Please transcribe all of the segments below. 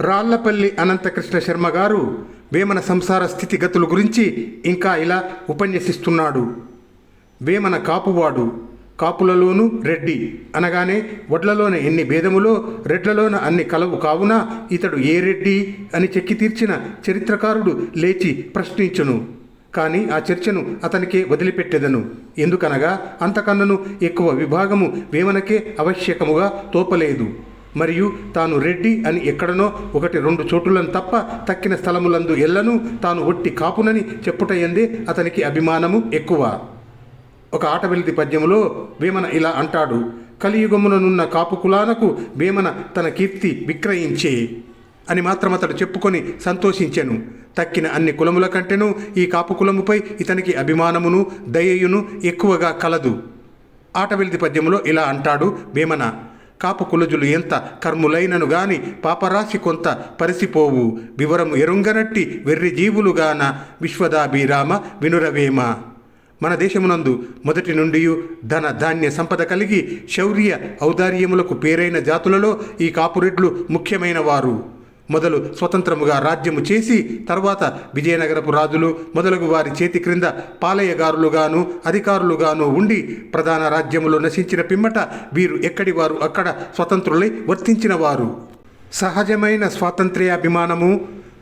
రాళ్లపల్లి అనంతకృష్ణ శర్మ గారు వేమన సంసార స్థితిగతుల గురించి ఇంకా ఇలా ఉపన్యసిస్తున్నాడు. వేమన కాపువాడు, కాపులలోనూ రెడ్డి అనగానే వడ్లలోన ఎన్ని భేదములో రెడ్లలోన అన్ని కలవు కావున ఇతడు ఏ రెడ్డి అని చెక్కి తీర్చిన చరిత్రకారుడు లేచి ప్రశ్నించును. కానీ ఆ చర్చను అతనికే వదిలిపెట్టెదను. ఎందుకనగా అంతకన్నను ఎక్కువ విభాగము వేమనకే ఆవశ్యకముగా తోపలేదు. మరియు తాను రెడ్డి అని ఎక్కడనో 1-2 చోటులను తప్ప తక్కిన స్థలములందు ఎల్లను తాను ఒట్టి కాపునని చెప్పుటయందే అతనికి అభిమానము ఎక్కువ. ఒక ఆటవెల్ది పద్యములో వేమన ఇలా అంటాడు: కలియుగముననున్న కాపు కులానకు వేమన తన కీర్తి విక్రయించే అని మాత్రం అతడు చెప్పుకొని సంతోషించెను. తక్కిన అన్ని కులముల కంటేనూ ఈ కాపు కులముపై ఇతనికి అభిమానమును దయయును ఎక్కువగా కలదు. ఆటవెల్ది పద్యములో ఇలా అంటాడు వేమన: కాపు కులజులు ఎంత కర్ములైనను గాని పాపరాశి కొంత పరిసిపోవు, వివరము ఎరుంగనట్టి వెర్రి జీవులుగాన విశ్వదాభిరామ వినురవేమ. మన దేశమునందు మొదటి నుండి ధన ధాన్య సంపద కలిగి శౌర్య ఔదార్యములకు పేరైన జాతులలో ఈ కాపురెడ్లు ముఖ్యమైన వారు. మొదలు స్వతంత్రముగా రాజ్యము చేసి తర్వాత విజయనగరపు రాజులు మొదలగు వారి చేతి క్రింద పాలయగారులుగాను అధికారులుగాను ఉండి ప్రధాన రాజ్యములు నశించిన పిమ్మట వీరు ఎక్కడి వారు అక్కడ స్వతంత్రులై వర్తించిన వారు. సహజమైన స్వాతంత్ర్యాభిమానము,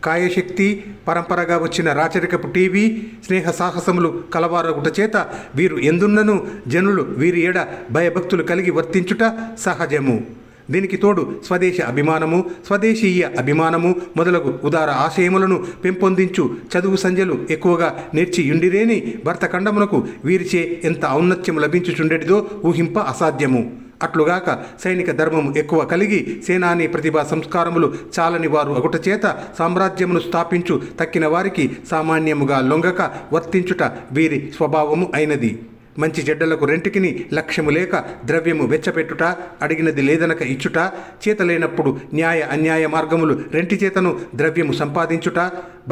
కాయశక్తి, పరంపరగా వచ్చిన రాచరికపు టీవీ, స్నేహ సాహసములు కలవారగుట చేత వీరు ఎందున్నను జనులు వీరి ఎడ భయభక్తులు కలిగి వర్తించుట సహజము. దీనికి తోడు స్వదేశ అభిమానము, స్వదేశీయ అభిమానము మొదలగు ఉదార ఆశయములను పెంపొందించు చదువు సంధ్యలు ఎక్కువగా నేర్చియుండిరేని భర్తఖండమునకు వీరిచే ఎంత ఔన్నత్యము లభించుచుండెడిదో ఊహింప అసాధ్యము. అట్లుగాక సైనిక ధర్మము ఎక్కువ కలిగి సేనాని ప్రతిభా సంస్కారములు చాలని వారు అగుట చేత సామ్రాజ్యమును స్థాపించు తక్కిన వారికి సామాన్యముగా లొంగక వర్తించుట వీరి స్వభావము అయినది. మంచి చెడ్డలకు రెంటికిని లక్ష్యము లేక ద్రవ్యము వెచ్చపెట్టుట, అడిగినది లేదనక ఇచ్చుట, చేతలేనప్పుడు న్యాయ అన్యాయ మార్గములు రెంటి చేతను ద్రవ్యము సంపాదించుట,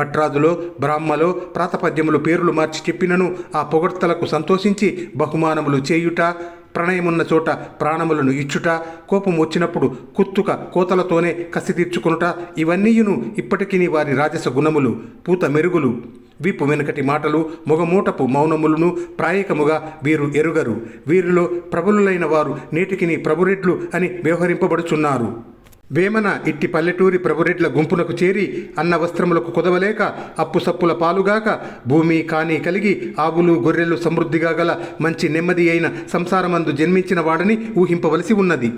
భట్రాజులో బ్రాహ్మలో ప్రాతపద్యములు పేర్లు మార్చి చెప్పినను ఆ పొగడ్తలకు సంతోషించి బహుమానములు చేయుట, ప్రణయమున్న చోట ప్రాణములను ఇచ్చుట, కోపం వచ్చినప్పుడు కుత్తుక కోతలతోనే కసి తీర్చుకొనుట, ఇవన్నీయును ఇప్పటికీ వారి రాజస గుణములు, పూత మెరుగులు. వీపు వెనుకటి మాటలు, మొగమూటపు మౌనములను ప్రాయకముగా వీరు ఎరుగరు. వీరిలో ప్రబలులైన వారు నేటికిని ప్రభురెడ్లు అని వ్యవహరింపబడుచున్నారు. వేమన ఇట్టి పల్లెటూరి ప్రభురెడ్ల గుంపునకు చేరి అన్న వస్త్రములకు కుదవలేక అప్పుసప్పుల పాలుగాక భూమి కాని కలిగి ఆవులు గొర్రెలు సమృద్ధిగా గల మంచి నెమ్మది అయిన సంసారమందు జన్మించిన వాడని ఊహింపవలసి ఉన్నది.